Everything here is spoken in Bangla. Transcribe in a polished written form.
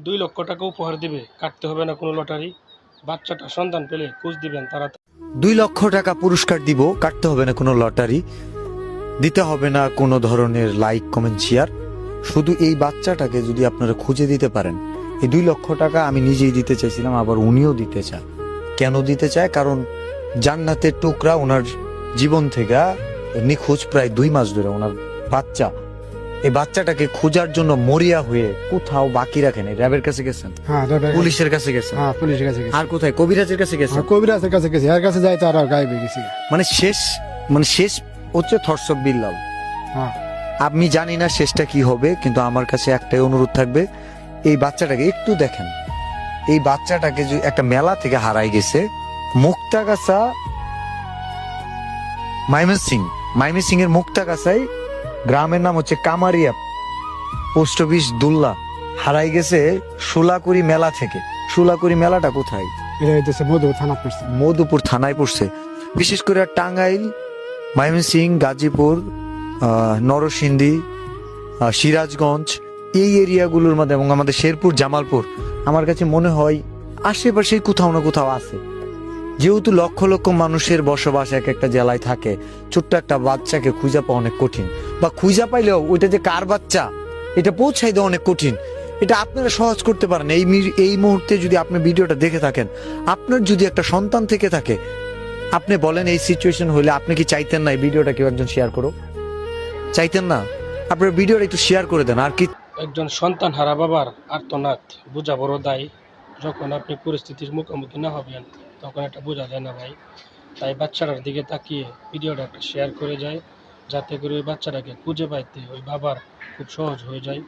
2 লক্ষ টাকা উপহার দিবে, কাটতে হবে না কোনো লটারি। বাচ্চাটা সন্তান পেলে খোঁজ দিবেন তারা। 2 লক্ষ টাকা পুরস্কার দিব, কাটতে হবে না কোনো লটারি, দিতে হবে না কোনো ধরনের লাইক কমেন্ট শেয়ার। শুধু এই বাচ্চাটাকে যদি আপনারা খুঁজে দিতে পারেন, এই 2 লক্ষ টাকা আমি নিজেই দিতে চাইছিলাম, আবার উনিও দিতে চায়। কেন দিতে চায়? কারণ জান্নাতের টুকরা ওনার জীবন থেকে নিখোঁজ প্রায় 2 মাস ধরে। ওনার বাচ্চা, এই বাচ্চাটাকে খোঁজার জন্য মরিয়া হয়ে কোথাও বাকি রাখেন। র্যাবের কাছে গেছেন, পুলিশের কাছে গেছেন, পুলিশের কাছে আর কোথায় কবিরাজের কাছে গেছেন। কবিরাজের কাছে গেছি, এর কাছে যাই তো আর গায়েবে গেছি। মানে শেষ হচ্ছে থরসব বিল্লাল। আমি জানি না শেষটা কি হবে, কিন্তু আমার কাছে একটাই অনুরোধ থাকবে, এই বাচ্চাটাকে একটু দেখেন। এই বাচ্চাটাকে যে একটা মেলা থেকে হারাই গেছে, মুক্তাগাছা মাইমনসিং এর মুক্তাগাছায়, গ্রামের নাম হচ্ছে কামারিয়া, পোস্ট অফিস দুল্লা, হারাই গেছে সুলাকুড়ি মেলা থেকে। সুলাকুড়ি মেলাটা কোথায়? মধুপুর থানায় পড়ছে। বিশেষ করে টাঙ্গাইল, ময়মনসিংহ, গাজীপুর, নরসিংদী, সিরাজগঞ্জ, এই এরিয়াগুলোর মধ্যে, এবং আমাদের শেরপুর, জামালপুর, আমার কাছে মনে হয় আশেপাশে কোথাও না কোথাও আছে। যেহেতু লক্ষ লক্ষ মানুষের বসবাস এক একটা জেলায় থাকে, ছোট্ট একটা বাচ্চাকে খুঁজে পাওয়া অনেক কঠিন, বা খুঁজে পাইলেও ওইটা যে কার বাচ্চা এটা পৌঁছাই দেওয়া অনেক কঠিন। এটা আপনারা সহজ করতে পারেন। এই মুহূর্তে যদি আপনি ভিডিওটা দেখে থাকেন, আপনার যদি একটা সন্তান থেকে থাকে, আপনি বলেন এই সিচুয়েশন হলে আপনি কি চাইতেন না এই ভিডিওটা কেউ একজন শেয়ার করো? চাইতেন না? আপনার ভিডিওটা একটু শেয়ার করে দেন। আর কি, একজন সন্তান হারা বাবার আর্তনাদ বোঝা বড় দায়। যখন আপনি পরিস্থিতির মুখোমুখি না হবেন তখন এটা বোঝা যায় না ভাই। তাই বাচ্চাটার দিকে তাকিয়ে ভিডিওটা একটা শেয়ার করে যায়, যাতে করে ওই বাচ্চাটাকে খুঁজে পাইতে ওই বাবার খুব সহজ হয়ে যায়।